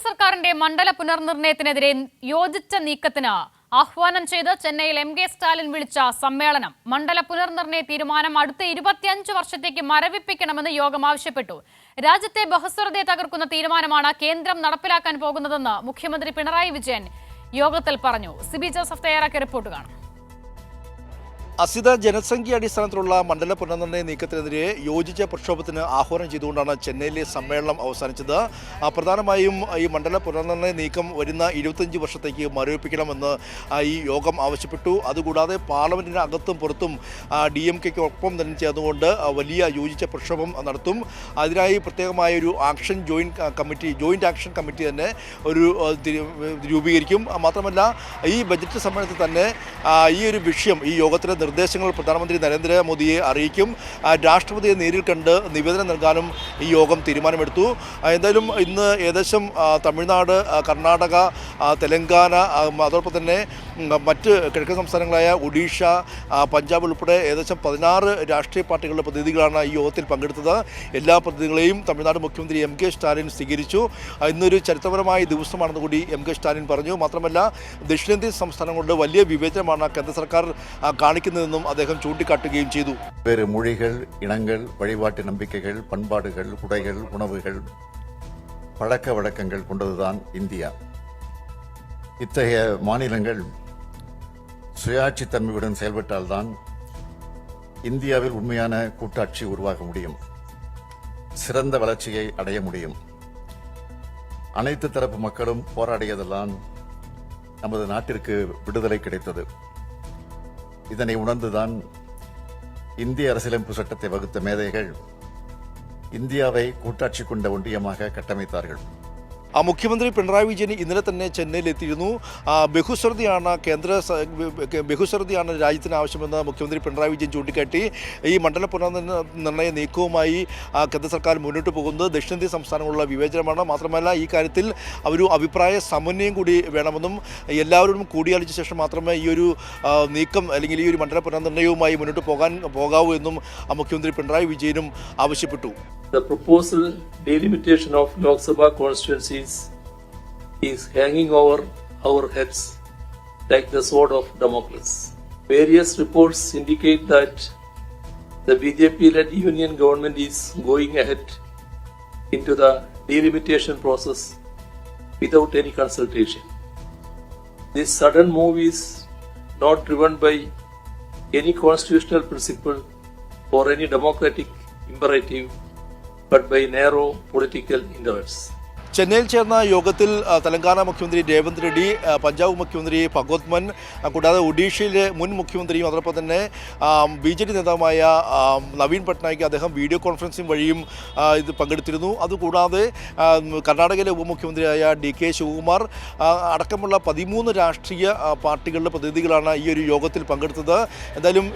സർക്കാരിന്റെ മണ്ഡല പുനർനിർണയത്തിനെതിരെ യോജിച്ച നീക്കത്തിന് ആഹ്വാനം ചെയ്ത് ചെന്നൈയിൽ എം കെ സ്റ്റാലിൻ വിളിച്ച സമ്മേളനം. മണ്ഡല പുനർനിർണയ തീരുമാനം അടുത്ത 25 വർഷത്തേക്ക് മരവിപ്പിക്കണമെന്ന് യോഗം ആവശ്യപ്പെട്ടു. രാജ്യത്തെ ബഹുസ്വരതയെ തകർക്കുന്ന തീരുമാനമാണ് കേന്ദ്രം നടപ്പിലാക്കാൻ പോകുന്നതെന്ന് മുഖ്യമന്ത്രി പിണറായി വിജയൻ യോഗത്തിൽ പറഞ്ഞു. സിബി ജോസഫ് തയ്യാറാക്കിയ റിപ്പോർട്ട് കാണാം. അസിത ജനസംഖ്യ അടിസ്ഥാനത്തിലുള്ള മണ്ഡല പുനർനിർണയ നീക്കത്തിനെതിരെ യോജിച്ച പ്രക്ഷോഭത്തിന് ആഹ്വാനം ചെയ്തുകൊണ്ടാണ് ചെന്നൈയിലെ സമ്മേളനം അവസാനിച്ചത്. പ്രധാനമായും ഈ മണ്ഡല പുനർനിർണയ നീക്കം വരുന്ന 25 വർഷത്തേക്ക് മരവിപ്പിക്കണമെന്ന് ഈ യോഗം ആവശ്യപ്പെട്ടു. അതുകൂടാതെ പാർലമെന്റിന് അകത്തും പുറത്തും DMK-ക്കൊപ്പം തന്നെ ചേർന്നുകൊണ്ട് വലിയ യോജിച്ച പ്രക്ഷോഭം നടത്തും. അതിനായി പ്രത്യേകമായ ഒരു ജോയിന്റ് ആക്ഷൻ കമ്മിറ്റി തന്നെ രൂപീകരിക്കും. മാത്രമല്ല ഈ ബജറ്റ് സമ്മേളനത്തിൽ തന്നെ ഈ ഒരു വിഷയം ഈ യോഗത്തിലെ നിർദ്ദേശങ്ങൾ പ്രധാനമന്ത്രി നരേന്ദ്രമോദിയെ അറിയിക്കും. രാഷ്ട്രപതിയെ നേരിൽ കണ്ട് നിവേദനം നൽകാനും ഈ യോഗം തീരുമാനമെടുത്തു. എന്തായാലും ഇന്ന് ഏകദേശം തമിഴ്നാട്, കർണാടക, തെലങ്കാന, അതോടൊപ്പം തന്നെ മറ്റ് കിഴക്കൻ സംസ്ഥാനങ്ങളായ ഒഡീഷ, പഞ്ചാബ് ഉൾപ്പെടെ ഏകദേശം 16 രാഷ്ട്രീയ പാർട്ടികളുടെ പ്രതിനിധികളാണ് ഈ യോഗത്തിൽ പങ്കെടുത്തത്. എല്ലാ പ്രതിനിധികളെയും തമിഴ്നാട് മുഖ്യമന്ത്രി MK സ്റ്റാലിൻ സ്വീകരിച്ചു. ഇന്നൊരു ചരിത്രപരമായ ദിവസമാണെന്ന് കൂടി MK സ്റ്റാലിൻ പറഞ്ഞു. മാത്രമല്ല ദക്ഷിണേന്ത്യൻ സംസ്ഥാനങ്ങളുടെ വലിയ വിവേചനമാണ് കേന്ദ്ര സർക്കാർ കാണിക്കുന്നതെന്നും അദ്ദേഹം ചൂണ്ടിക്കാട്ടുകയും ചെയ്തു. മൊഴികൾ, ഇനങ്ങൾ, വഴിപാട്ട് നம்பிக்கைകൾ, பண்பாடுகள், உடைகள், உணவுகள், பழக்க வழக்கங்கள் கொண்டதுதான் இந்தியா. இத்தகைய மாநிலங்கள் சுயாட்சித்தன்மையுடன் செயல்பட்டால்தான் இந்தியாவில் உண்மையான கூட்டாட்சி உருவாக முடியும், சிறந்த வளர்ச்சியை அடைய முடியும். அனைத்து தரப்பு மக்களும் போராடியதெல்லாம் நமது நாட்டிற்கு விடுதலை கிடைத்தது. இதனை உணர்ந்துதான் இந்திய அரசியலமைப்பு சட்டத்தை வகுத்த மேதைகள் இந்தியாவை கூட்டாட்சி கொண்ட ஒன்றியமாக கட்டமைத்தார்கள். മുഖ്യമന്ത്രി പിണറായി വിജയൻ ഇന്നലെ തന്നെ ചെന്നൈയിലെത്തിയിരുന്നു. ബഹുസ്വരതയാണ് രാജ്യത്തിന് ആവശ്യമെന്ന് മുഖ്യമന്ത്രി പിണറായി വിജയൻ ചൂണ്ടിക്കാട്ടി. ഈ മണ്ഡല പുനർനിർണയ നീക്കവുമായി കേന്ദ്ര സർക്കാർ മുന്നോട്ട് പോകുന്നത് ദക്ഷിണേന്ത്യൻ സംസ്ഥാനങ്ങളുള്ള വിവേചനമാണ്. മാത്രമല്ല ഈ കാര്യത്തിൽ ഒരു അഭിപ്രായ സമന്വയം കൂടി വേണമെന്നും എല്ലാവരോടും കൂടിയാലോചിച്ച ശേഷം മാത്രമേ ഈ ഒരു നീക്കം അല്ലെങ്കിൽ ഈ ഒരു മണ്ഡല പുനർനിർണയവുമായി മുന്നോട്ട് പോകാവൂ എന്നും മുഖ്യമന്ത്രി പിണറായി വിജയനും ആവശ്യപ്പെട്ടു. The proposal delimitation of Lok Sabha constituencies is hanging over our heads like the sword of Damocles. Various reports indicate that the BJP-led union government is going ahead into the delimitation process without any consultation. This sudden move is not driven by any constitutional principle or any democratic imperative, but by narrow political interests. ചെന്നൈയിൽ ചേർന്ന യോഗത്തിൽ തെലങ്കാന മുഖ്യമന്ത്രി രേവന്ത് റെഡ്ഡി, പഞ്ചാബ് മുഖ്യമന്ത്രി ഭഗവത് മാൻ, കൂടാതെ ഒഡീഷയിലെ മുൻ മുഖ്യമന്ത്രരിയും അതോടൊപ്പം തന്നെ BJP നേതാവുമായ നവീൻ പട്നായിക് അദ്ദേഹം വീഡിയോ കോൺഫറൻസിംഗ് വഴിയും ഇത് പങ്കെടുത്തിരുന്നു. അതുകൂടാതെ കർണാടകയിലെ ഉപമുഖ്യമന്ത്രിയായ DK ശിവകുമാർ അടക്കമുള്ള 13 രാഷ്ട്രീയ പാർട്ടികളുടെ പ്രതിനിധികളാണ് ഈ ഒരു യോഗത്തിൽ പങ്കെടുത്തത്. എന്തായാലും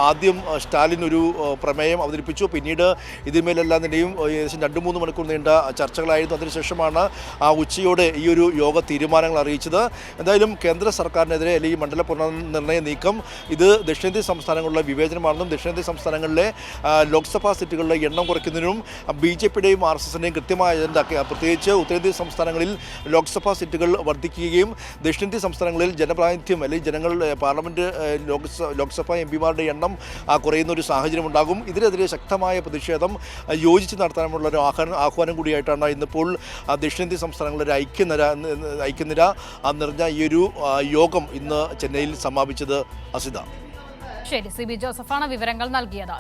ആദ്യം സ്റ്റാലിൻ ഒരു പ്രമേയം അവതരിപ്പിച്ചു. പിന്നീട് ഇതിന്മേലെല്ലാം തന്നെയും ഏകദേശം 2-3 മണിക്കൂർ നീണ്ട ചർച്ചകളായിരുന്നു. അതിനുശേഷം ഉച്ചയോടെ ഈ ഒരു യോഗ തീരുമാനങ്ങൾ അറിയിച്ചത്. എന്തായാലും കേന്ദ്ര സർക്കാരിനെതിരെ അല്ലെങ്കിൽ മണ്ഡല പുനർനിർണയ നീക്കം ഇത് ദക്ഷിണേന്ത്യൻ സംസ്ഥാനങ്ങളിലെ വിവേചനമാണെന്നും ദക്ഷിണേന്ത്യൻ സംസ്ഥാനങ്ങളിലെ ലോക്സഭാ സീറ്റുകളുടെ എണ്ണം കുറയ്ക്കുന്നതിനും BJP-യുടെയും RSSന്റെയും കൃത്യമായ അജണ്ട, പ്രത്യേകിച്ച് ഉത്തരേന്ത്യൻ സംസ്ഥാനങ്ങളിൽ ലോക്സഭാ സീറ്റുകൾ വർദ്ധിക്കുകയും ദക്ഷിണേന്ത്യൻ സംസ്ഥാനങ്ങളിൽ ജനപ്രാതിനിധ്യം അല്ലെങ്കിൽ ജനങ്ങളുടെ പാർലമെന്റ് ലോക്സഭാ MPമാരുടെ എണ്ണം കുറയുന്ന ഒരു സാഹചര്യം ഉണ്ടാകും. ഇതിനെതിരെ ശക്തമായ പ്രതിഷേധം യോജിച്ച് നടത്താനുള്ള ഒരു ആഹ്വാനം കൂടിയായിട്ടാണ് ഇന്നിപ്പോൾ ദക്ഷിണേന്ത്യൻ സംസ്ഥാനങ്ങളുടെ ഐക്യനിര നിറഞ്ഞ ഈ ഒരു യോഗം ഇന്ന് ചെന്നൈയിൽ സമാപിച്ചത്. അസിത. ശരി, സിബി ജോസഫാണ് വിവരങ്ങൾ നൽകിയത്.